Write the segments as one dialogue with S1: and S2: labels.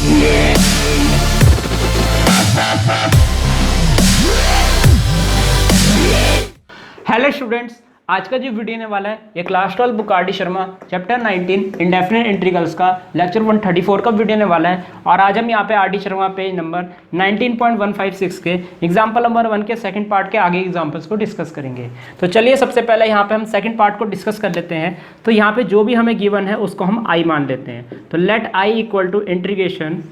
S1: Hello students, आज का जो वीडियो होने वाला है ये class 12 book R D Sharma chapter 19 indefinite integrals का लेक्चर 134 का वीडियो होने वाला है। और आज हम यहाँ पे R D Sharma page number 19.156 के एग्जाम्पल नंबर 1 के सेकंड पार्ट के आगे एग्जाम्पल्स को डिस्कस करेंगे। तो चलिए सबसे पहले यहाँ पे हम सेकंड पार्ट को डिस्कस कर लेते हैं। तो यहाँ पे जो भी हमें गिवन है उसको हम आई मान लेते हैं। तो let I equal to integration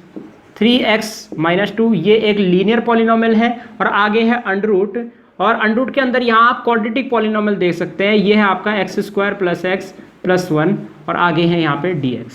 S1: 3x-2, ये एक लीनियर पॉलिनोमियल है और आगे है अंडर रूट, और अंडर रूट के अंदर यहाँ आप क्वाड्रेटिक पॉलिनोमियल देख सकते हैं। ये है आपका x² + x + 1 और आगे है यहाँ पे dx।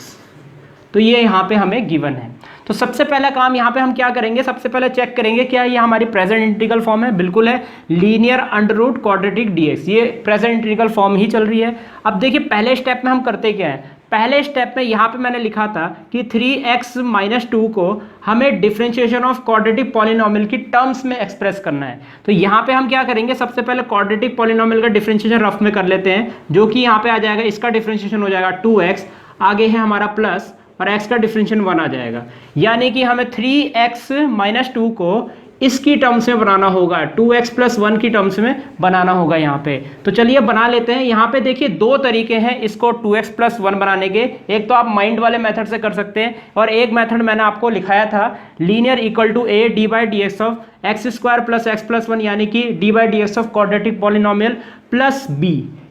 S1: तो ये यहाँ पे हमें गिवन है। तो सबसे पहला काम यहाँ पे हम क्या करेंगे, सबसे पहले चेक करेंगे क्या ये हमारी प्रेजेंट इंटीग्रल फॉर्म है। बिल्कुल है, linear under root quadratic dx, ये प्रेजेंट इंटीग्रल फॉर्म ही चल रही है। अब देखिए पहले स्टेप में हम करते क्या है, पहले स्टेप में यहाँ पे मैंने लिखा था कि 3x-2 को हमें डिफरेंशिएशन ऑफ क्वाड्रेटिक पॉलिनोमियल की टर्म्स में एक्सप्रेस करना है। तो यहाँ पे हम क्या करेंगे, सबसे पहले क्वाड्रेटिक पॉलिनोमियल का डिफरेंशिएशन रफ में कर लेते हैं, जो कि यहाँ पे आ जाएगा, इसका डिफरेंशिएशन हो जाएगा 2x, आगे है हमारा प्लस और x का डिफरेंशिएशन 1 आ जाएगा। यानी कि हमें 3x-2 को इसकी टर्म्स में बनाना होगा, 2x + 1 की टर्म्स में बनाना होगा यहाँ पे। तो चलिए बना लेते हैं। यहाँ पे देखिए दो तरीके हैं इसको 2x + 1 बनाने के। एक तो आप माइंड वाले मेथड से कर सकते हैं, और एक मेथड मैंने आपको लिखाया था, linear equal to a d/dx of x² + x + 1, यानी कि d/dx of quadratic polynomial plus b।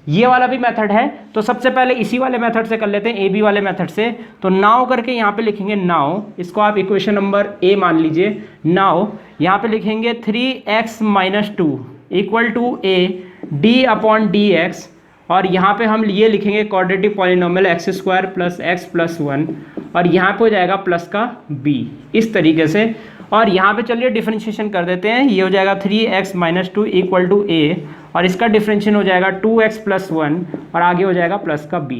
S1: ये वाला भी मेथड है। तो सबसे पहले इसी वाले मेथड से कर लेते हैं, ए बी वाले मेथड से। तो नाउ करके यहाँ पे लिखेंगे नाउ, इसको आप इक्वेशन नंबर ए मान लीजिए। नाउ यहाँ पे लिखेंगे 3x-2 equal to a d/dx, और यहाँ पे हम ये लिखेंगे क्वाड्रेटिक पॉलिनोमियल x² + x + 1, और यहाँ पे हो जाएगा प्लस का b, इस तरीके से। और यहाँ पे चलिए डिफरेंशिएशन कर देते हैं। ये हो जाएगा 3x-2 इक्वल टू a, और इसका डिफरेंशिएशन हो जाएगा 2x + 1, और आगे हो जाएगा प्लस का b।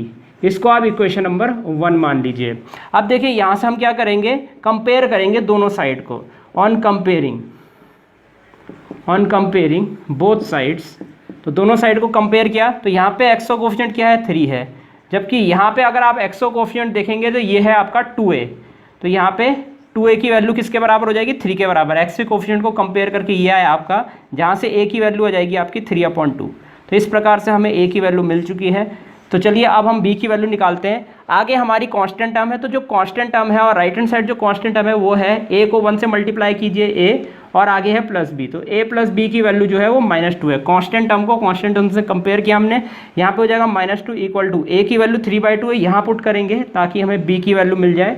S1: इसको आप इक्वेशन नंबर 1 मान लीजिए। अब देखिए यहाँ से हम क्या करेंगे, कंपेयर करेंगे दोनों साइड को। ऑन कंपेयरिंग बोथ साइड्स, तो दोनों साइड को कंपेयर किया तो यहाँ पे x का कोफिशिएंट क्या है, 3 है, जबकि यहाँ पे अगर आप x का कोफिशिएंट देखेंगे तो ये है आपका 2a। तो यहाँ पे 2a की वैल्यू किसके बराबर हो जाएगी, 3 के बराबर। x के कोफिशिएंट को कंपेयर करके ये है आपका, जहाँ से a की वैल्यू हो जाएगी आपकी 3/2। तो इस प्रकार से हमें a की वैल्यू मिल चुकी है। तो चलिए अब हम b की वैल्यू निकालते हैं। आगे हमारी कांस्टेंट टर्म है, तो जो कांस्टेंट टर्म है और राइट हैंड साइड जो कांस्टेंट टर्म है वो है a को 1 से मल्टीप्लाई कीजिए a, और आगे है प्लस b। तो a + b की वैल्यू जो है वो -2 है। कांस्टेंट टर्म को कांस्टेंट टर्म से कंपेयर किया हमने, यहाँ पे हो जाएगा -2 इक्वल टू a की वैल्यू 3/2 है, यहाँ पुट करेंगे ताकि हमें b की वैल्यू मिल जाए।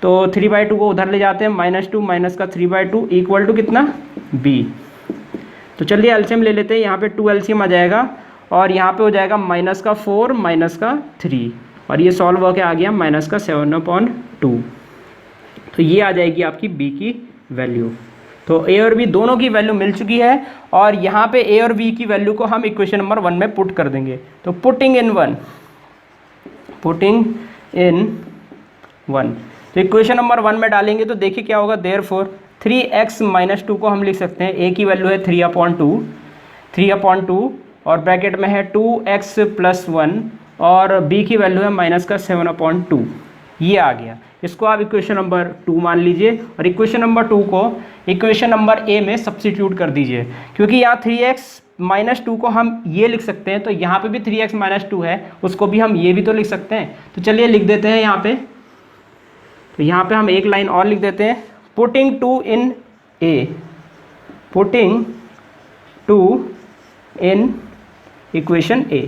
S1: तो 3/2 को उधर ले जाते हैं, -2 माइनस का 3/2 इक्वल टू कितना, b। तो चलिए एलसीएम ले लेते हैं, यहाँ पे 2 एलसीएम आ जाएगा, और यहाँ पे हो जाएगा -4 माइनस का 3, और ये सॉल्व होकर आ गया -7/2। तो ये आ जाएगी आपकी b की वैल्यू। तो a और b दोनों की वैल्यू मिल चुकी है, और यहाँ पे a और b की वैल्यू को हम इक्वेशन नंबर 1 में पुट कर देंगे। तो पुटिंग इन 1, तो इक्वेशन नंबर 1 में डालेंगे तो देखिए क्या होगा, देयरफॉर 3x-2 को हम लिख सकते हैं, a की वैल्यू है 3/2 और ब्रैकेट में है 2x + 1, और b की वैल्यू है -7/2। ये आ गया। इसको आप इक्वेशन नंबर 2 मान लीजिए, और इक्वेशन नंबर 2 को इक्वेशन नंबर a में सब्स्टिट्यूट कर दीजिए, क्योंकि यहाँ 3x-2 को हम ये लिख सकते हैं, तो यहाँ पे भी 3x-2 है, उसको भी हम ये भी तो लिख सकते हैं। तो चलिए लिख देते हैं यहाँ पे। तो यहाँ पे हम एक लाइन और लिख देते हैं, putting 2 in equation a।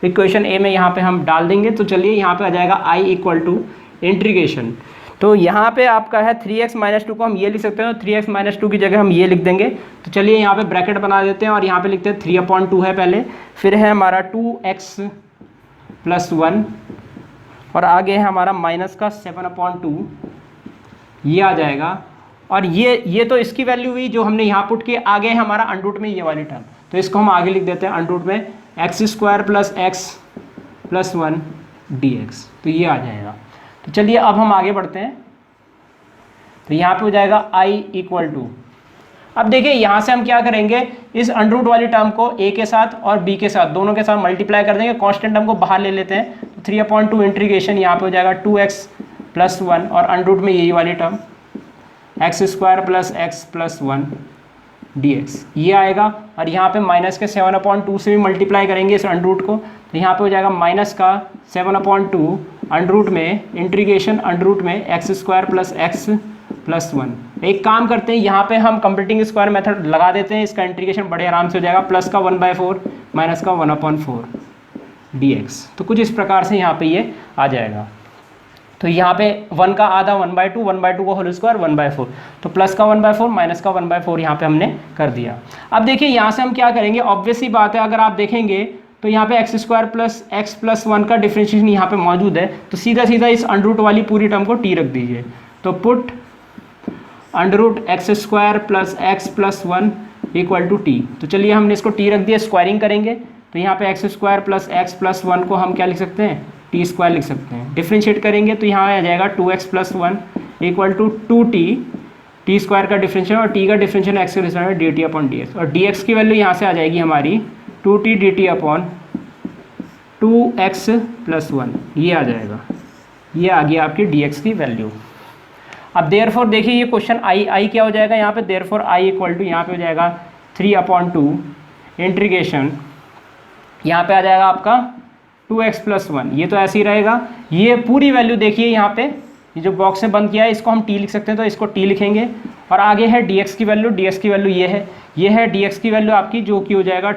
S1: Equation a में यहाँ पे हम डाल देंगे। तो चलिए यहाँ पे आ जाएगा i इक्वल टू इंटीग्रेशन। तो यहाँ पे आपका है 3x-2 को हम ये लिख सकते हैं, तो 3x-2 की जगह हम ये लिख देंगे। तो चलिए यहाँ पे ब्रैकेट बना देते हैं, और यहाँ पे लिखते हैं 3/2 है पहले, फिर है हमारा 2x + 1, और आगे है हमारा -7/2, ये आ जाएगा। और ये तो इसकी वैल्यू हुई जो हमने यहाँ पुट की। आगे है हमारा अंडर रूट में ये वाली टर्म, तो इसको हम आगे लिख देते हैं अंडर रूट में x² + x + 1 dx। तो ये आ जाएगा। तो चलिए अब हम आगे बढ़ते हैं। तो यहाँ पे हो जाएगा i इक्वल टू, अब देखिए यहाँ से हम क्या करेंगे, इस अंडर रूट वाली टर्म को a के साथ और b के साथ दोनों के साथ मल्टीप्लाई कर देंगे, कांस्टेंट टर्म को बाहर ले लेते हैं। तो 3/2 इंटीग्रेशन यहाँ पे हो जाएगा 2x +1 और अंडर रूट में यही वाली टर्म x² + x + 1 dx ये आएगा। और यहाँ पे माइनस के 7/2 से भी मल्टीप्लाई करेंगे इस अंडर रूट को, तो यहाँ पे हो जाएगा माइनस का 7/2 अंडर रूट में इंटीग्रेशन अंडर रूट में x² + x + 1। एक काम करते हैं, यहाँ पे हम कंप्लीटिंग स्क्वायर मेथड लगा देते हैं, इसका इंटीग्रेशन बड़े आराम से हो जाएगा, प्लस का 1/4 माइनस का 1/4 dx। तो कुछ इस प्रकार से यहाँ पे ये आ जाएगा। तो यहाँ पे 1 का आधा 1/2, 1/2 का होल स्क्वायर 1/4, तो प्लस का 1/4 माइनस का 1/4 यहाँ पे हमने कर दिया। अब देखिए यहाँ से हम क्या करेंगे, ऑब्वियस ही बात है, अगर आप देखेंगे तो यहाँ पे x² + x + 1 का डिफरेंशिएशन यहाँ पे मौजूद है, तो सीधा सीधा इस अंडर रूट वाली पूरी टर्म को t रख दीजिए। तो put under root x² + x + 1 = t। तो चलिए हमने इसको t रख दिया, स्क्वायरिंग करेंगे तो यहाँ पे x² + x + 1 को हम क्या लिख सकते हैं, t² लिख सकते हैं। डिफ्रेंशिएट करेंगे तो यहाँ आ जाएगा 2x + 1 = 2t, t² का डिफरेंशियल और t का डिफरेंशियल x के रिस्पेक्ट में dt/dx, और dx की वैल्यू यहाँ से आ जाएगी हमारी 2t dt/2x + 1, ये आ जाएगा, ये आ गया आपकी dx की वैल्यू। अब देयरफॉर देखिए ये क्वेश्चन आई क्या हो जाएगा यहाँ पे, देयरफॉर i = यहाँ पे हो जाएगा 3/2 इंटीग्रेशन, यहाँ पे आ जाएगा आपका 2x + 1, ये तो ऐसे ही रहेगा। ये पूरी वैल्यू देखिए यहाँ पे, ये जो बॉक्स में बंद किया है इसको हम t लिख सकते हैं, तो इसको t लिखेंगे। और आगे है dx की वैल्यू, dx की वैल्यू ये है dx की वैल्यू आपकी, जो कि हो जाएगा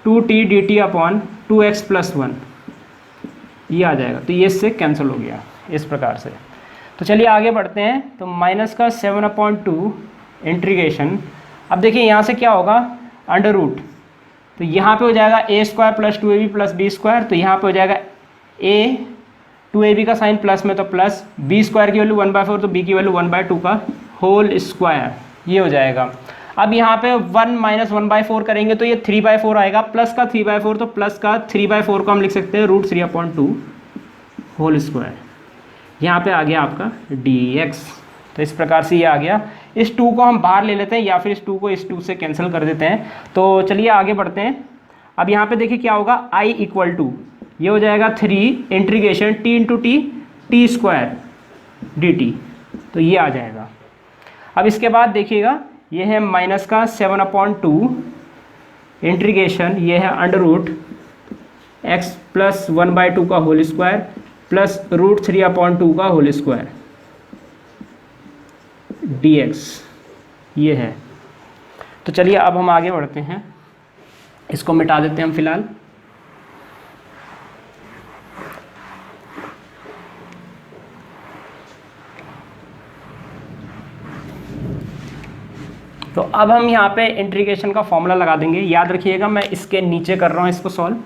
S1: 2t dt/2x + 1, ये आ जाएगा। तो ये इससे कैंसिल हो गया इस प्रकार से। तो चलिए आगे बढ़ते हैं। तो माइनस का 7/2 इंटीग्रेशन, अब देखिए यहाँ से क्या होगा, अंडर रूट, तो यहाँ पे हो जाएगा a² + 2ab + b², तो यहाँ पे हो जाएगा a 2ab का साइन प्लस में तो प्लस, b² की वैल्यू 1/4 तो b की वैल्यू 1/2 का होल स्क्वायर, ये हो जाएगा। अब यहाँ पे 1 - 1/4 करेंगे तो ये 3/4 आएगा, प्लस का 3/4 तो प्लस का 3/4 को हम लिख सकते हैं √3/2 होल स्क्वायर, यहाँ पे आ गया आपका dx। तो इस प्रकार से ये आ गया। इस 2 को हम बाहर ले लेते हैं या फिर इस 2 को इस 2 से कैंसिल कर देते हैं। तो चलिए आगे बढ़ते हैं। अब यहाँ पे देखिए क्या होगा, i = ये हो जाएगा 3 इंटीग्रेशन t × t² dt, तो ये आ जाएगा। अब इसके बाद देखिएगा ये है माइनस का 7/2 इंटीग्रेशन, ये है अंडर रूट x + 1/2 का होल स्क्वायर प्लस √3/2 का होल स्क्वायर dx, ये है। तो चलिए अब हम आगे बढ़ते हैं, इसको मिटा देते हैं हम फिलहाल। तो अब हम यहाँ पे इंटीग्रेशन का फॉर्मूला लगा देंगे। याद रखिएगा मैं इसके नीचे कर रहा हूँ इसको सॉल्व।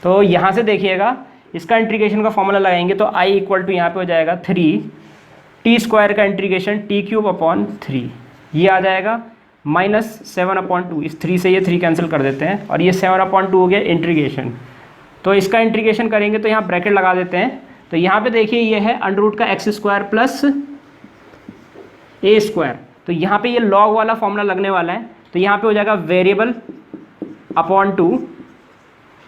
S1: तो यहाँ से देखिएगा इसका इंटीग्रेशन का फॉर्मूला लगाएंगे तो i = यहाँ पे हो जाएगा 3t² का इंटीग्रेशन t³ / 3, ये आ जाएगा माइनस 7/2, इस 3 से ये 3 कैंसिल कर देते हैं और ये 7/2 हो गया इंटीग्रेशन। तो इसका इंटीग्रेशन करेंगे तो यहाँ ब्रैकेट लगा देते हैं। तो यहाँ पे देखिए ये है अंडर रूट का x² + a², तो यहाँ पे ये लॉग वाला फॉर्मूला लगने वाला है। तो यहाँ पे हो जाएगा वेरिएबल अपॉन 2,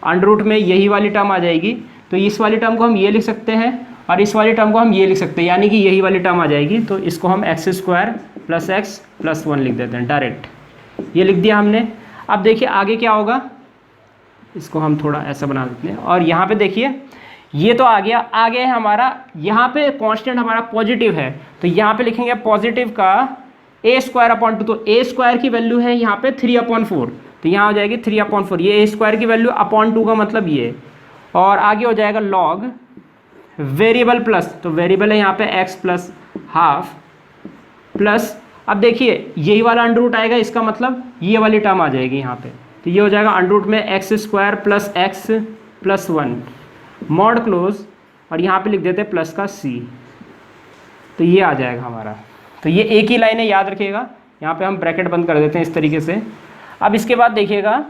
S1: अंडर रूट में यही वाली टर्म आ जाएगी। तो इस वाली टर्म को हम ये लिख सकते हैं और इस वाली टर्म को हम ये लिख सकते हैं, यानी कि यही वाली टर्म आ जाएगी। तो इसको हम x² + x + 1 लिख देते हैं डायरेक्ट, ये लिख दिया हमने। अब देखिए आगे क्या होगा, इसको हम थोड़ा ऐसा बना देते हैं और यहाँ पे देखिए ये तो आ गया। आगे है हमारा, यहाँ पे कांस्टेंट हमारा पॉजिटिव है, तो यहाँ पे लिखेंगे पॉजिटिव का a² / 2, तो a² की वैल्यू है यहाँ पे 3/4, तो यहाँ हो जाएगी 3/4, ये a² की वैल्यू अपॉन 2 का मतलब ये। और आगे हो जाएगा लॉग वेरिएबल प्लस, तो वेरिएबल है यहाँ पे x + ½ प्लस, अब देखिए यही वाला अंडर रूट आएगा, इसका मतलब ये वाली टर्म आ जाएगी यहाँ पे। तो ये हो जाएगा अंडर रूट में x² + x + 1 मॉड क्लोज, और यहाँ पे लिख देते हैं प्लस का c, तो ये आ जाएगा हमारा। तो ये एक ही लाइन है, याद रखिएगा। यहाँ पे हम ब्रैकेट बंद कर देते हैं इस तरीके से। अब इसके बाद देखिएगा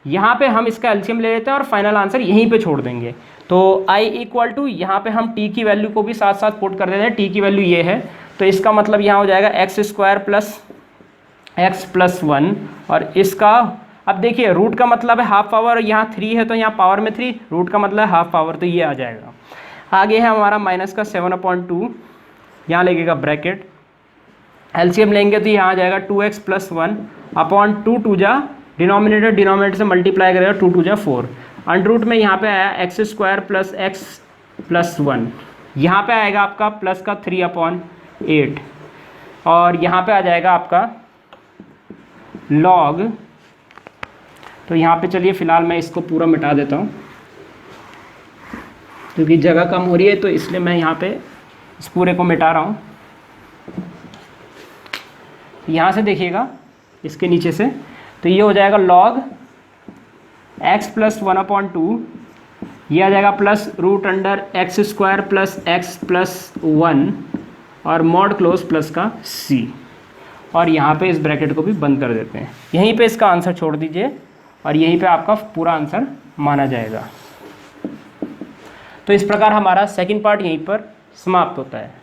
S1: यहाँ पे हम इसका एलसीएम ले लेते हैं और फाइनल आंसर यहीं पे छोड़ देंगे। तो i = यहाँ पे हम t की वैल्यू को भी साथ साथ पुट कर देते हैं। t की वैल्यू ये है, तो इसका मतलब यहाँ हो जाएगा x² + x + 1, और इसका अब देखिए रूट का मतलब है ½ पावर, और यहाँ 3 है तो यहाँ पावर में 3, रूट का मतलब है ½ पावर, तो ये आ जाएगा। आगे है हमारा माइनस का 7/2, यहाँ लगेगा ब्रैकेट, एलसीएम लेंगे तो यहाँ आ जाएगा 2x प्लस 1 अपॉन 2 जा डिनोमिनेटर से मल्टीप्लाई करेगा 2 जा 4, अंडर रूट में यहाँ पे आया x² प्लस x प्लस 1, यहाँ पे आएगा आपका प्लस का 3/8 और यहाँ पे आ जाएगा आपका लॉग। तो यहाँ पे चलिए फ़िलहाल मैं इसको पूरा मिटा देता हूँ क्योंकि जगह कम हो रही है, तो इसलिए मैं यहाँ पे इस पूरे को मिटा रहा हूँ। यहाँ से देखिएगा इसके नीचे से, तो ये हो जाएगा log x प्लस 1/2, ये आ जाएगा plus root under x² plus x plus 1 और मॉड क्लोज प्लस का c, और यहाँ पे इस ब्रैकेट को भी बंद कर देते हैं। यहीं पे इसका आंसर छोड़ दीजिए और यहीं पे आपका पूरा आंसर माना जाएगा। तो इस प्रकार हमारा सेकंड पार्ट यहीं पर समाप्त होता है।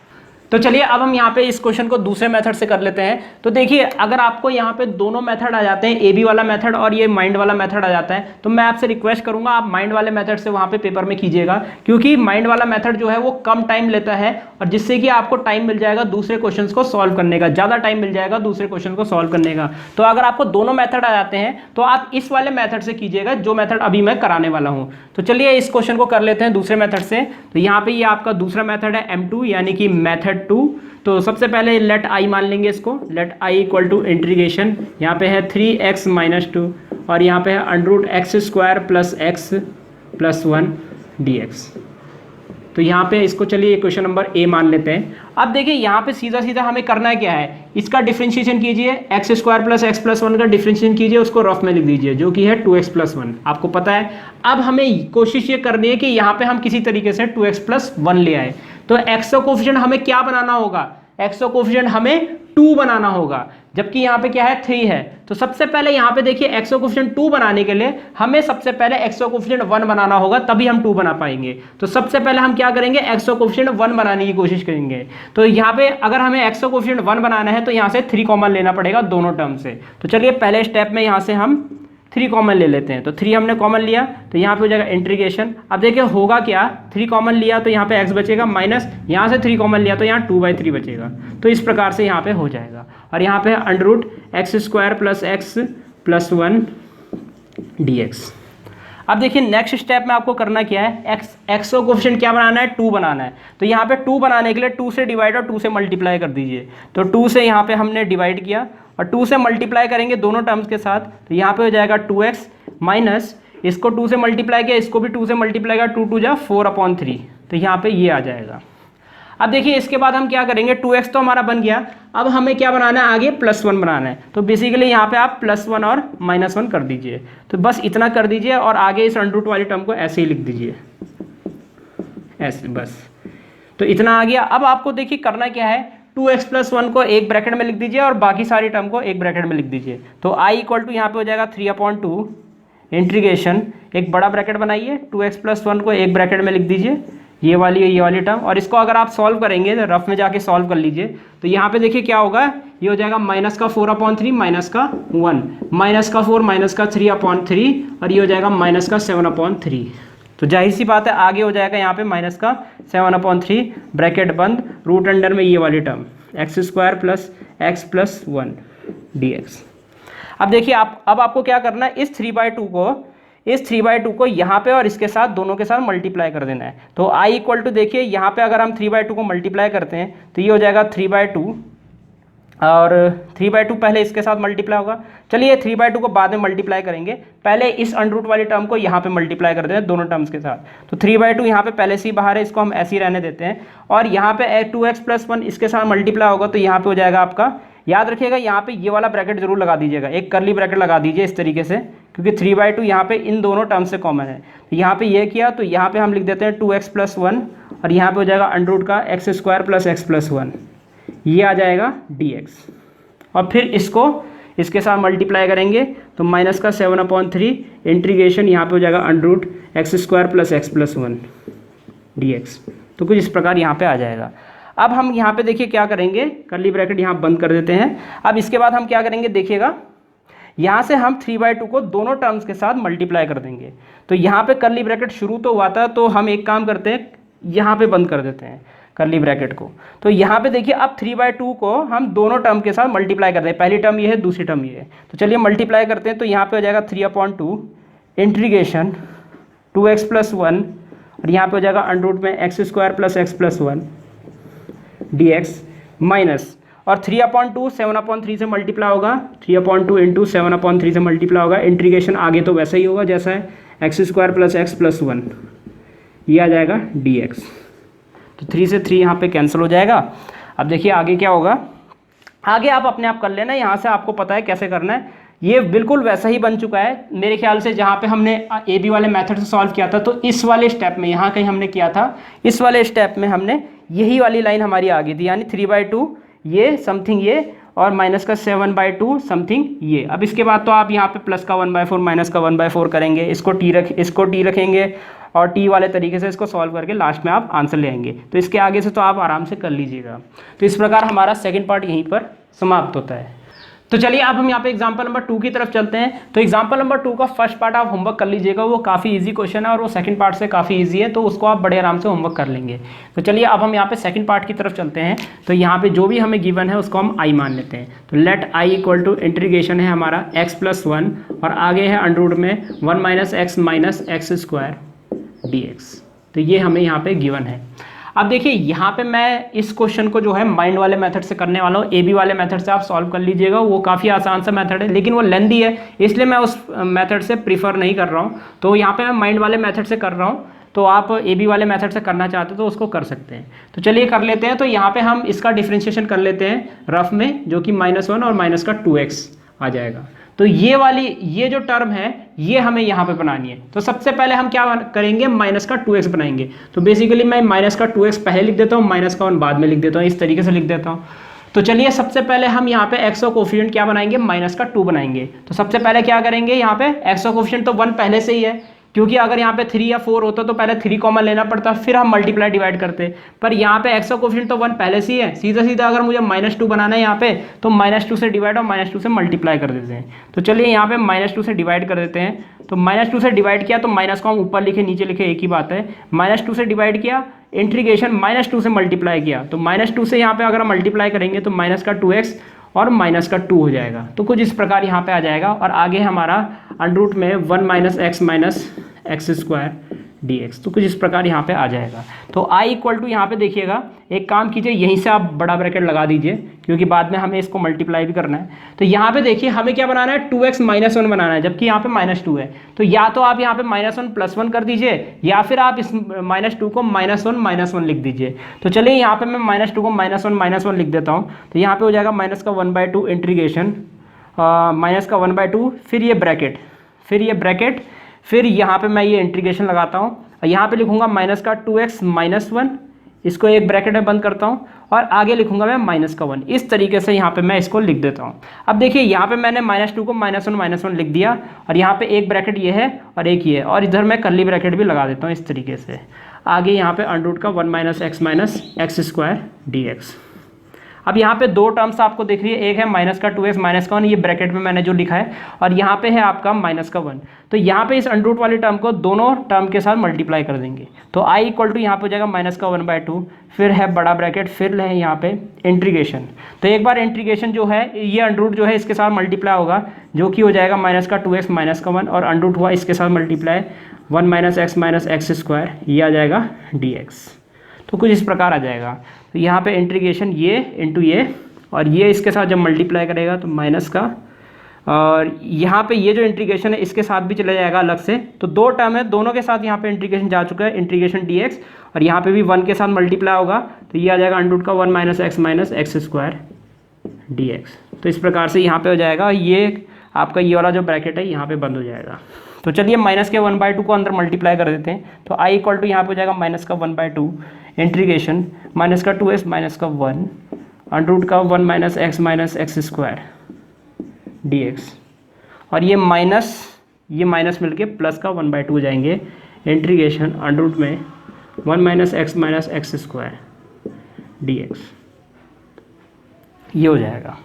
S1: तो चलिए अब हम यहाँ पे इस क्वेश्चन को दूसरे मेथड से कर लेते हैं। तो देखिए अगर आपको यहाँ पे दोनों मेथड आ जाते हैं, ए बी वाला मेथड और ये माइंड वाला मेथड आ जाता है, तो मैं आपसे रिक्वेस्ट करूँगा आप माइंड वाले मेथड से वहाँ पे पेपर में कीजिएगा, क्योंकि माइंड वाला मेथड जो है वो कम टाइम लेता है और जिससे कि आपको टाइम मिल जाएगा दूसरे क्वेश्चन को सॉल्व करने का, ज़्यादा टाइम मिल जाएगा दूसरे क्वेश्चन को सॉल्व करने का। तो अगर आपको दोनों मेथड आ जाते हैं तो आप इस वाले मेथड से कीजिएगा जो मेथड अभी मैं कराने वाला हूँ। तो चलिए इस क्वेश्चन को कर लेते हैं दूसरे मेथड से। तो यहाँ पे ये आपका दूसरा मेथड है M2 यानी कि मेथड 2। तो सबसे पहले लेट आई मान लेंगे इसको, let I equal to integration, यहाँ पे है 3x माइनस 2 और यहाँ पे है under root x² plus x plus 1 dx। तो यहाँ पे इसको चलिए क्वेश्चन नंबर ए मान लेते हैं। अब देखिए यहाँ पे सीधा सीधा हमें करना क्या है, इसका डिफरेंशिएशन कीजिए, x² प्लस x प्लस 1 का डिफरेंशिएशन कीजिए, उसको रफ में लिख दीजिए जो कि है 2x प्लस 1, आपको पता है। अब हमें कोशिश ये करनी है कि यहाँ पे हम किसी तरीके से 2x प्लस 1 ले आए। तो x का कोफिशिएंट हमें क्या बनाना होगा, x का कोफिशिएंट हमें 2 बनाना होगा, जबकि यहाँ पे क्या है 3 है। तो सबसे पहले यहाँ पे देखिए x का कोफिशिएंट 2 बनाने के लिए हमें सबसे पहले x का कोफिशिएंट 1 बनाना होगा, तभी हम 2 बना पाएंगे। तो सबसे पहले हम क्या करेंगे, x का कोफिशिएंट 1 बनाने की कोशिश करेंगे। तो यहाँ पे अगर हमें x का कोफिशिएंट 1 बनाना है तो यहाँ से 3 कॉमन लेना पड़ेगा दोनों टर्म से। तो चलिए पहले स्टेप में यहाँ से हम 3 कॉमन ले लेते हैं। तो 3 हमने कॉमन लिया तो यहाँ पे हो जाएगा इंटीग्रेशन। अब देखिए होगा क्या, 3 कॉमन लिया तो यहाँ पे x बचेगा माइनस, यहाँ से 3 कॉमन लिया तो यहाँ 2/3 बचेगा। तो इस प्रकार से यहाँ पे हो जाएगा और यहाँ पे under root x² plus x plus 1 dx। अब देखिए नेक्स्ट स्टेप में आपको करना क्या है, x का कोफिशिएंट क्या बनाना है, 2 बनाना है। तो यहाँ पे 2 बनाने के लिए 2 से डिवाइड और 2 से मल्टीप्लाई कर दीजिए। तो 2 से यहाँ पे हमने डिवाइड किया और 2 से मल्टीप्लाई करेंगे दोनों टर्म्स के साथ, तो यहाँ पे हो जाएगा 2x माइनस, इसको 2 से मल्टीप्लाई किया, इसको भी 2 से मल्टीप्लाई किया, 2 जा 4/3। तो यहाँ पे ये आ जाएगा। अब देखिए इसके बाद हम क्या करेंगे, 2x तो हमारा बन गया, अब हमें क्या बनाना है, आगे +1 बनाना है। तो बेसिकली यहाँ पे आप +1 और -1 कर दीजिए। तो बस इतना कर दीजिए और आगे इस अंडर रूट वाली टर्म को ऐसे ही लिख दीजिए, ऐसे बस। तो इतना आ गया। अब आपको देखिए करना क्या है, 2x प्लस 1 को एक ब्रैकेट में लिख दीजिए और बाकी सारी टर्म को एक ब्रैकेट में लिख दीजिए। तो i इक्वल टू यहाँ पे हो जाएगा 3/2 इंटीग्रेशन, एक बड़ा ब्रैकेट बनाइए, 2x प्लस 1 को एक ब्रैकेट में लिख दीजिए, ये वाली टर्म, और इसको अगर आप सॉल्व करेंगे तो रफ में जाके सॉल्व कर लीजिए। तो यहाँ पे देखिए क्या होगा, ये हो जाएगा -4/3 -1, -4 -3/3 और ये हो जाएगा -7/3। तो जाहिर सी बात है आगे हो जाएगा यहाँ पे -7/3 ब्रैकेट बंद, रूट अंडर में ये वाली term x² plus x plus 1 dx। अब देखिए अब आपको क्या करना है, इस 3/2 को यहाँ पे और इसके साथ दोनों के साथ मल्टीप्लाई कर देना है। तो i इक्वल टू देखिए यहाँ पे अगर हम 3/2 को मल्टीप्लाई करते हैं तो ये हो जाएगा 3/2 और 3/2 पहले इसके साथ मल्टीप्लाई होगा। चलिए 3/2 को बाद में मल्टीप्लाई करेंगे, पहले इस अंडर रूट वाली टर्म को यहाँ पे मल्टीप्लाई कर देते हैं दोनों टर्म्स के साथ। तो 3/2 यहाँ पे पहले से ही बाहर है, इसको हम ऐसे ही रहने देते हैं और यहाँ पे 2x प्लस 1 इसके साथ मल्टीप्लाई होगा। तो यहाँ पे हो जाएगा आपका, याद रखिएगा यहाँ पे ये वाला ब्रैकेट जरूर लगा दीजिएगा, एक कर्ली ब्रैकेट लगा दीजिए इस तरीके से, क्योंकि 3/2 यहाँ पे इन दोनों टर्म से कॉमन है। तो यहाँ पे ये किया तो यहाँ पे हम लिख देते हैं 2x प्लस 1 और यहाँ पे हो जाएगा अंडर रूट का x² प्लस x प्लस 1, ये आ जाएगा dx। और फिर इसको इसके साथ मल्टीप्लाई करेंगे तो -7/3 इंटीग्रेशन यहाँ पे हो जाएगा under root x² plus x plus 1 dx। तो कुछ इस प्रकार यहाँ पे आ जाएगा। अब हम यहाँ पे देखिए क्या करेंगे, कर्ली ब्रैकेट यहाँ बंद कर देते हैं। अब इसके बाद हम क्या करेंगे देखिएगा, यहाँ से हम 3/2 को दोनों टर्म्स के साथ मल्टीप्लाई कर देंगे। तो यहाँ पे कर्ली ब्रैकेट शुरू तो हुआ था, तो हम एक काम करते हैं, यहाँ पे बंद कर देते हैं कर्ली ब्रैकेट को। तो यहाँ पे देखिए अब 3/2 को हम दोनों टर्म के साथ मल्टीप्लाई करते हैं, पहली टर्म ये है, दूसरी टर्म ये है। तो चलिए मल्टीप्लाई करते हैं, तो यहाँ पे हो जाएगा 3/2 इंटीग्रेशन 2x + 1 और यहाँ पे हो जाएगा अंडर रूट में x² + x + 1 dx माइनस और 3/2 7/3 से मल्टीप्लाई होगा, 3/2 इंटू 7/3 से मल्टीप्लाई होगा। इंटीग्रेशन आगे तो वैसा ही होगा जैसा है, x² + x + 1 ये आ जाएगा dx। तो 3 से 3 यहाँ पे कैंसिल हो जाएगा। अब देखिए आगे क्या होगा, आगे आप अपने आप कर लेना, यहाँ से आपको पता है कैसे करना है। ये बिल्कुल वैसा ही बन चुका है मेरे ख्याल से, जहाँ पे हमने ए बी वाले मेथड से सॉल्व किया था। तो इस वाले स्टेप में यहाँ कहीं हमने किया था, इस वाले स्टेप में हमने यही वाली लाइन हमारी आ गई थी, यानी 3/2 ये समथिंग ये और माइनस का 7/2 समथिंग ये। अब इसके बाद तो आप यहाँ पे प्लस का 1/4 माइनस का 1/4 करेंगे, इसको टी रखेंगे और टी वाले तरीके से इसको सॉल्व करके लास्ट में आप आंसर ले आएंगे। तो इसके आगे से तो आप आराम से कर लीजिएगा। तो इस प्रकार हमारा सेकंड पार्ट यहीं पर समाप्त होता है। तो चलिए अब हम यहाँ पे एग्जाम्पल नंबर 2 की तरफ चलते हैं। तो एग्जाम्पल नंबर 2 का फर्स्ट पार्ट आप होमवर्क कर लीजिएगा, वो काफ़ी इजी क्वेश्चन है और वो सेकंड पार्ट से काफ़ी इजी है, तो उसको आप बड़े आराम से होमवर्क कर लेंगे। तो चलिए अब हम यहाँ पे सेकंड पार्ट की तरफ चलते हैं। तो यहाँ पे जो भी हमें गिवन है उसको हम आई मान लेते हैं। तो let I equal to integration है हमारा x + 1 और आगे है अंडर रूट में 1 - x - x² dx। तो ये हमें यहाँ पे गिवन है। अब देखिए यहाँ पे मैं इस क्वेश्चन को जो है माइंड वाले मेथड से करने वाला हूँ, ए बी वाले मेथड से आप सॉल्व कर लीजिएगा, वो काफ़ी आसान सा मेथड है, लेकिन वो लेंदी है इसलिए मैं उस मेथड से प्रीफर नहीं कर रहा हूँ। तो यहाँ पे मैं माइंड वाले मेथड से कर रहा हूँ, तो आप ए बी वाले मेथड से करना चाहते हो तो उसको कर सकते हैं। तो चलिए कर लेते हैं। तो यहाँ पे हम इसका डिफ्रेंशिएशन कर लेते हैं रफ में, जो कि -1 और माइनस का 2x आ जाएगा। तो ये वाली ये जो टर्म है ये हमें यहाँ पे बनानी है। तो सबसे पहले हम क्या करेंगे, माइनस का 2x बनाएंगे। तो बेसिकली मैं माइनस का 2x पहले लिख देता हूँ, माइनस का 1 बाद में लिख देता हूँ, इस तरीके से लिख देता हूँ। तो चलिए सबसे पहले हम यहाँ पे x का कोफिशिएंट क्या बनाएंगे, माइनस का 2 बनाएंगे। तो सबसे पहले क्या करेंगे, यहाँ पे x का कोफिशिएंट तो 1 पहले से ही है, क्योंकि अगर यहाँ पे 3 या 4 होता तो पहले 3 कॉमन लेना पड़ता, फिर हम मल्टीप्लाई डिवाइड करते। पर यहाँ पे x का कोफिशिएंट तो 1 पहले से ही है, सीधा सीधा अगर मुझे -2 बनाना है यहाँ पे तो -2 से डिवाइड और -2 से मल्टीप्लाई कर देते हैं। तो चलिए यहाँ पे -2 से डिवाइड कर देते हैं। तो -2 से डिवाइड किया तो माइनस को हम ऊपर लिखे नीचे लिखे एक ही बात है। -2 से डिवाइड किया, इंटीग्रेशन -2 से मल्टीप्लाई किया, तो -2 से यहाँ पे अगर मल्टीप्लाई करेंगे तो माइनस का 2x और माइनस का 2 हो जाएगा। तो कुछ इस प्रकार यहाँ पे आ जाएगा और आगे हमारा अंडर रूट में 1 - x - x² dx। तो कुछ इस प्रकार यहाँ पे आ जाएगा। तो i इक्वल टू यहाँ पे देखिएगा, एक काम कीजिए यहीं से आप बड़ा ब्रैकेट लगा दीजिए, क्योंकि बाद में हमें इसको मल्टीप्लाई भी करना है। तो यहाँ पे देखिए हमें क्या बनाना है, 2x - 1 बनाना है, जबकि यहाँ पे -2 है। तो या तो आप यहाँ पे -1 + 1 कर दीजिए, या फिर आप इस -2 को -1 - 1 लिख दीजिए। तो चलिए यहाँ पे मैं -2 को -1 - 1 लिख देता हूँ। तो यहाँ पे हो जाएगा माइनस का 1/2 इंटीग्रेशन माइनस का 1/2, फिर ये ब्रैकेट, फिर यहाँ पे मैं ये इंटीग्रेशन लगाता हूँ और यहाँ पे लिखूंगा माइनस का 2x - 1, इसको एक ब्रैकेट में बंद करता हूँ और आगे लिखूंगा मैं माइनस का 1। इस तरीके से यहाँ पे मैं इसको लिख देता हूँ। अब देखिए यहाँ पे मैंने -2 को -1 - 1 लिख दिया और यहाँ पे एक ब्रैकेट ये है और एक ये है, और इधर मैं कर्ली ब्रैकेट भी लगा देता हूँ इस तरीके से। आगे यहाँ पे अंडर रूट का 1 - x - x² dx। अब यहाँ पे दो टर्म्स आपको दिख रही है, एक है माइनस का 2x माइनस का 1, ये ब्रैकेट में मैंने जो लिखा है, और यहाँ पे है आपका माइनस का 1। तो यहाँ पे इस अंडर रूट वाली टर्म को दोनों टर्म के साथ मल्टीप्लाई कर देंगे। तो i इक्वल टू यहाँ पे हो जाएगा माइनस का 1/2, फिर है बड़ा ब्रैकेट, फिर है यहाँ पे इंटीग्रेशन। तो एक बार इंटीग्रेशन जो है ये अंडर रूट जो है इसके साथ मल्टीप्लाई होगा, जो कि हो जाएगा माइनस का 2x माइनस का 1, और अंडर रूट हुआ इसके साथ मल्टीप्लाई 1 - x - x², ये आ जाएगा dx। तो कुछ इस प्रकार आ जाएगा। तो यहाँ पे इंटीग्रेशन ये इंटू ये, और ये इसके साथ जब मल्टीप्लाई करेगा तो माइनस का, और यहाँ पे ये जो इंटीग्रेशन है इसके साथ भी चला जाएगा अलग से। तो दो टर्म है, दोनों के साथ यहाँ पे इंटीग्रेशन जा चुका है, इंटीग्रेशन dx, और यहाँ पे भी 1 के साथ मल्टीप्लाई होगा, तो ये आ जाएगा अंडर रूट का 1 - x - x² dx। तो इस प्रकार से यहाँ पे हो जाएगा, ये आपका ये वाला जो ब्रैकेट है यहाँ पे बंद हो जाएगा। तो चलिए माइनस के 1/2 को अंदर मल्टीप्लाई कर देते हैं। तो i इक्वल टू यहाँ पे हो जाएगा माइनस का 1/2 इंटीग्रेशन माइनस का 2x माइनस का 1 अंडर रूट का 1 - x - x² dx, और ये माइनस मिलके प्लस का 1/2 हो जाएंगे, इंटीग्रेशन अंडर रूट में 1 - x - x² dx, ये हो जाएगा।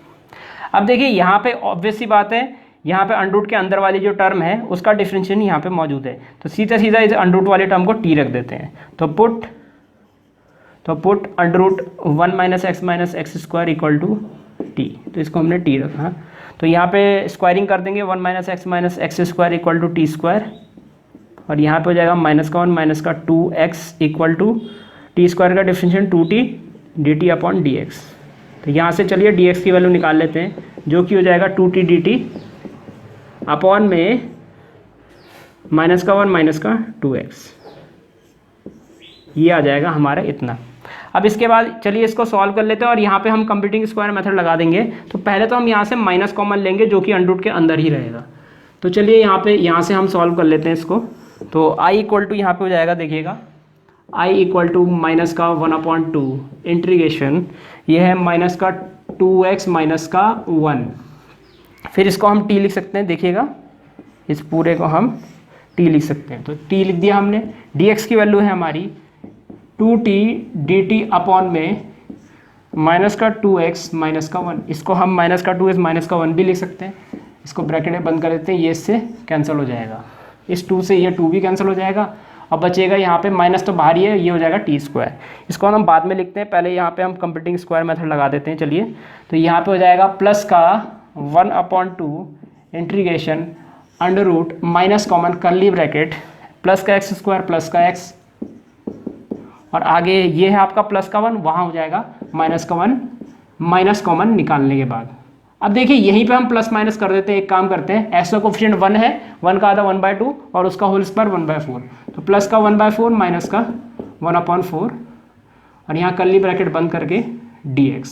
S1: अब देखिए यहाँ पे ऑब्वियस सी बात है, यहाँ पे अंडर रूट के अंदर वाली जो टर्म है उसका डिफरेंशिएशन यहाँ पे मौजूद है, तो सीधा सीधा इस अंडर रूट वाली टर्म को t रख देते हैं। तो पुट तो put under root 1 minus x square equal to t, तो इसको हमने टी रखा। तो यहाँ पे स्क्वायरिंग कर देंगे 1 minus x square equal to t square, और यहाँ पे हो जाएगा माइनस का 1 माइनस का 2x equal to t square का differential 2t dt upon dx। तो यहाँ से चलिए dx की वैल्यू निकाल लेते हैं, जो कि हो जाएगा 2t dt अपॉन में माइनस का 1 माइनस का 2x, ये आ जाएगा हमारा इतना। अब इसके बाद चलिए इसको सॉल्व कर लेते हैं, और यहाँ पे हम कंप्यूटिंग स्क्वायर मेथड लगा देंगे। तो पहले तो हम यहाँ से माइनस कॉमन लेंगे, जो कि अंडर रूट के अंदर ही रहेगा। तो चलिए यहाँ से हम सॉल्व कर लेते हैं इसको। तो i इक्वल टू यहाँ पे हो जाएगा, देखिएगा i इक्वल टू माइनस का 1/2 इंटीग्रेशन, ये है माइनस का 2x माइनस का 1, फिर इसको हम t लिख सकते हैं। देखिएगा इस पूरे को हम t लिख सकते हैं, तो t लिख दिया हमने। dx की वैल्यू है हमारी 2t dt अपॉन में माइनस का 2x माइनस का 1, इसको हम माइनस का 2x माइनस का 1 भी लिख सकते हैं। इसको ब्रैकेट में बंद कर देते हैं, ये इससे कैंसिल हो जाएगा, इस 2 से ये 2 भी कैंसिल हो जाएगा। अब बचेगा यहाँ पे माइनस तो बाहर ही है, ये हो जाएगा टी स्क्वायर। इसको हम बाद में लिखते हैं, पहले यहाँ पे हम कंप्यूटिंग स्क्वायर मेथड लगा देते हैं। चलिए तो यहाँ पे हो जाएगा प्लस का 1/2 integration under root minus common curly bracket plus का एक्स स्क्वायर प्लस का एक्स, और आगे ये है आपका प्लस का 1, वहाँ हो जाएगा माइनस का 1 माइनस कॉमन निकालने के बाद। अब देखिए यहीं पे हम प्लस माइनस कर देते हैं, एक काम करते हैं, एक्स का कोफिशिएंट 1 है, 1 का आधा 1/2 और उसका होल स्क्वायर 1/4, तो प्लस का 1/4 माइनस का 1/4, और यहाँ कर्ली ब्रैकेट बंद करके dx।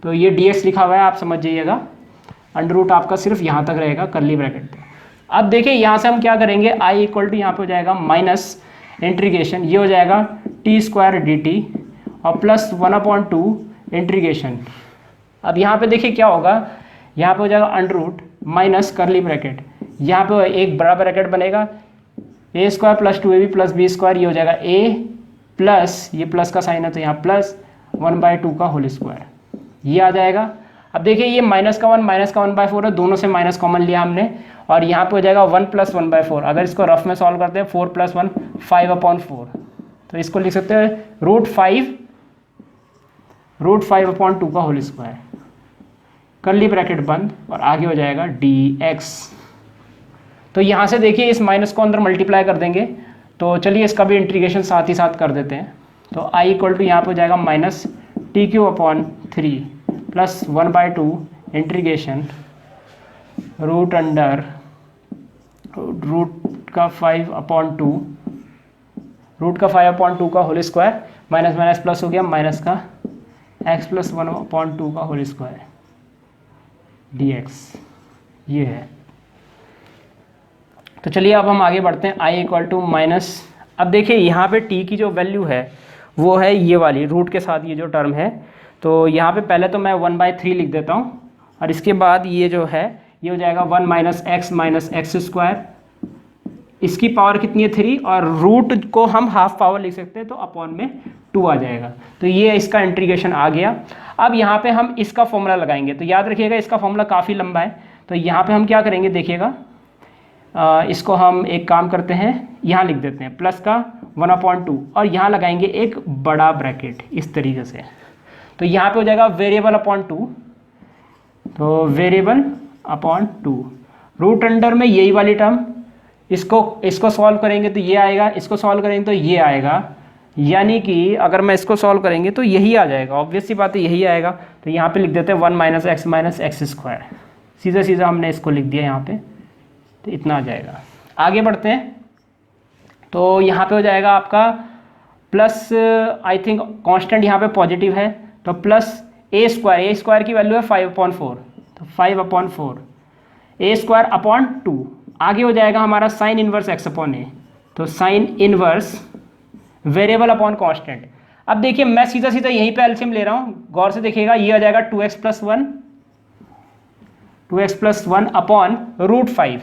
S1: तो ये dx लिखा हुआ है, आप समझ जाइएगा, अंडर रूट आपका सिर्फ यहाँ तक रहेगा कर्ली ब्रैकेट। अब देखिए यहाँ से हम क्या करेंगे, i इक्वल टू यहाँ पे हो जाएगा माइनस इंटीग्रेशन, ये हो जाएगा टी स्क्वायर dt और प्लस 1/2 इंटीग्रेशन। अब यहाँ पे देखिए क्या होगा, यहाँ पे हो जाएगा under root minus curly bracket, यहाँ पे एक बड़ा ब्रैकेट बनेगा a square plus 2ab plus b square, ये हो जाएगा a प्लस, ये प्लस का साइन है तो यहाँ प्लस 1/2 का होल स्क्वायर, ये आ जाएगा। अब देखिए ये माइनस का 1/4 है, दोनों से माइनस कॉमन लिया हमने, और यहाँ पे हो जाएगा 1 प्लस 1/4। अगर इसको रफ में सॉल्व करते हैं 4 प्लस 1 5/4, तो इसको लिख सकते हैं √5/2 का होल स्क्वायर, कर्ली ब्रैकेट बंद, और आगे हो जाएगा dx। तो यहाँ से देखिए इस माइनस को अंदर मल्टीप्लाई कर देंगे, तो चलिए इसका भी इंटीग्रेशन साथ ही साथ कर देते हैं। तो i इक्वल टू यहाँ पे हो जाएगा minus t³ plus 1/2 integration root under root का 5/2 का whole square, minus minus plus हो गया, माइनस का x प्लस 1/2 का होल स्क्वायर dx, ये है। तो चलिए अब हम आगे बढ़ते हैं, i इक्वल टू माइनस, अब देखिए यहाँ पे t की जो वैल्यू है वो है ये वाली रूट के साथ ये जो टर्म है, तो यहाँ पे पहले तो मैं 1/3 लिख देता हूँ, और इसके बाद ये जो है ये हो जाएगा 1 माइनस एक्स स्क्वायर, इसकी पावर कितनी है 3, और रूट को हम हाफ पावर लिख सकते हैं, तो अपॉन में 2 आ जाएगा। तो ये इसका इंटीग्रेशन आ गया। अब यहाँ पे हम इसका फॉर्मूला लगाएंगे, तो याद रखिएगा इसका फॉर्मूला काफ़ी लंबा है। तो यहाँ पे हम क्या करेंगे, देखिएगा इसको हम एक काम करते हैं, यहाँ लिख देते हैं प्लस का 1/2, और यहाँ लगाएंगे एक बड़ा ब्रैकेट इस तरीके से। तो यहाँ पे हो जाएगा वेरिएबल अपॉन 2, तो वेरिएबल अपॉन 2 रूट अंडर में यही वाली टर्म, इसको सॉल्व करेंगे तो ये आएगा, इसको सॉल्व करेंगे तो ये आएगा, यानी कि अगर मैं इसको सॉल्व करेंगे तो यही आ जाएगा, ऑब्वियस सी बात है यही आएगा। तो यहाँ पे लिख देते हैं 1 माइनस एक्स स्क्वायर, सीधा सीधा हमने इसको लिख दिया यहाँ पे, तो इतना आ जाएगा। आगे बढ़ते हैं, तो यहाँ पे हो जाएगा आपका प्लस, आई थिंक कांस्टेंट यहाँ पे पॉजिटिव है, तो प्लस ए स्क्वायर की वैल्यू है 5/4, तो 5/4 a स्क्वायर अपॉन 2, आगे हो जाएगा हमारा साइन इनवर्स x अपॉन ए, तो sine inverse variable upon constant. अब देखिए मैं सीधा सीधा यहीं पे एलसीएम ले रहा हूँ, गौर से देखिएगा, ये आ जाएगा 2x प्लस 1 अपॉन √5,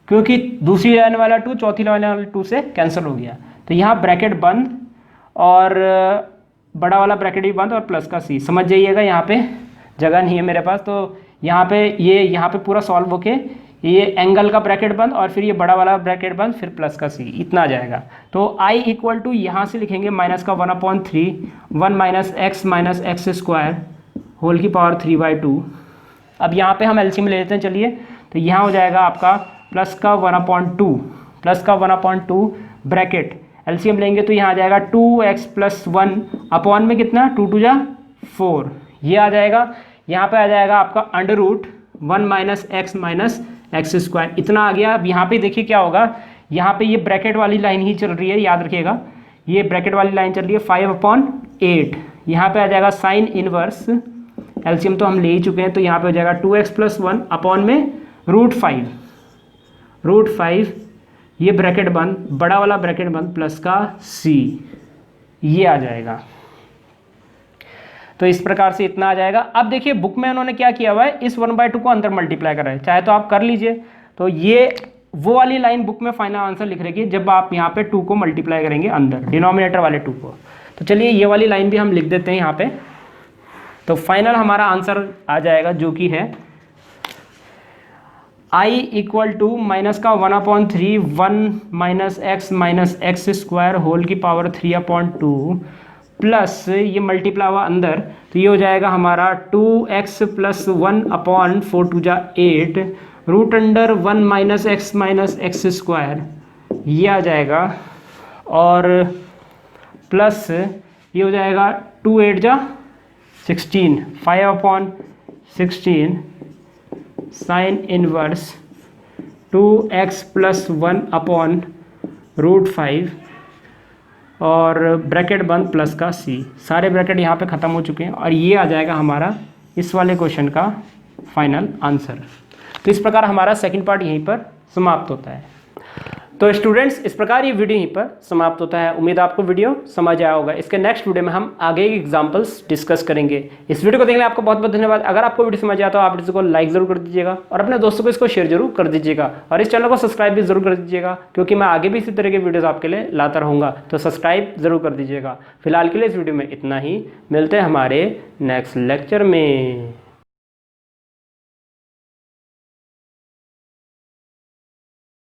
S1: क्योंकि दूसरी लाइन वाला 2 चौथी लाइन वाला 2 से कैंसिल हो गया, तो यहाँ ब्रैकेट बंद और बड़ा वाला ब्रैकेट भी बंद और प्लस का c, समझ जाइएगा यहाँ पे जगह नहीं है मेरे पास, तो यहाँ पे पूरा सॉल्व होके ये एंगल का ब्रैकेट बंद और फिर ये बड़ा वाला ब्रैकेट बंद, फिर प्लस का सी, इतना आ जाएगा। तो आई इक्वल टू यहाँ से लिखेंगे माइनस का 1/3 1 माइनस एक्स स्क्वायर होल की पावर 3/2। अब यहाँ पे हम एलसीएम ले लेते हैं, चलिए। तो यहाँ हो जाएगा आपका प्लस का 1/2 ब्रैकेट, एलसीएम लेंगे तो यहाँ आ जाएगा 2x + 1 अपॉन में कितना 2 2 जा 4, ये आ जाएगा। यहाँ पे आ जाएगा आपका √1 - x स्क्वायर, इतना आ गया। अब यहाँ पे देखिए क्या होगा, यहाँ पे ये ब्रैकेट वाली लाइन ही चल रही है, याद रखिएगा ये ब्रैकेट वाली लाइन चल रही है 5/8। यहाँ पे आ जाएगा साइन इनवर्स, एलसीएम तो हम ले ही चुके हैं, तो यहाँ पे हो जाएगा 2x + 1 अपॉन में √5, ये ब्रैकेट बंद, बड़ा वाला ब्रैकेट बंद, प्लस का c, ये आ जाएगा। तो इस प्रकार से इतना आ जाएगा। अब देखिए बुक में उन्होंने क्या किया हुआ है, इस 1/2 को अंदर मल्टीप्लाई कर रहे हैं, चाहे तो आप कर लीजिए। तो ये वो वाली लाइन बुक में फाइनल आंसर लिख रही है जब आप यहाँ पे 2 को मल्टीप्लाई करेंगे अंदर, डिनोमिनेटर वाले 2 को। तो चलिए ये वाली लाइन भी हम लिख देते हैं यहाँ पे। तो फाइनल हमारा आंसर आ जाएगा जो कि है I इक्वल टू माइनस का 1/3 1 - x स्क्वायर होल की पावर 3/2 प्लस ये मल्टीप्लाई हुआ अंदर, तो ये हो जाएगा हमारा 2x + 1 अपॉन 4 2 जा 8 √1 - x स्क्वायर, ये आ जाएगा। और प्लस ये हो जाएगा 2 8 जा 16 5/16 साइन इनवर्स 2x + 1 अपॉन √5 और ब्रैकेट बंद प्लस का c, सारे ब्रैकेट यहाँ पे ख़त्म हो चुके हैं और ये आ जाएगा हमारा इस वाले क्वेश्चन का फाइनल आंसर। तो इस प्रकार हमारा सेकंड पार्ट यहीं पर समाप्त होता है। तो स्टूडेंट्स इस प्रकार ये वीडियो यहीं पर समाप्त होता है। उम्मीद आपको वीडियो समझ आया होगा। इसके नेक्स्ट वीडियो में हम आगे के एग्जांपल्स डिस्कस करेंगे। इस वीडियो को देखने आपको बहुत बहुत धन्यवाद। अगर आपको वीडियो समझ आया तो आप इसको लाइक ज़रूर कर दीजिएगा और अपने दोस्तों को इसको शेयर जरूर कर दीजिएगा और इस चैनल को सब्सक्राइब भी जरूर कर दीजिएगा, क्योंकि मैं आगे भी इसी तरह के वीडियोज़ आपके लिए लाता रहूँगा। तो सब्सक्राइब जरूर कर दीजिएगा। फिलहाल के लिए इस वीडियो में इतना ही, मिलते हैं हमारे नेक्स्ट लेक्चर में।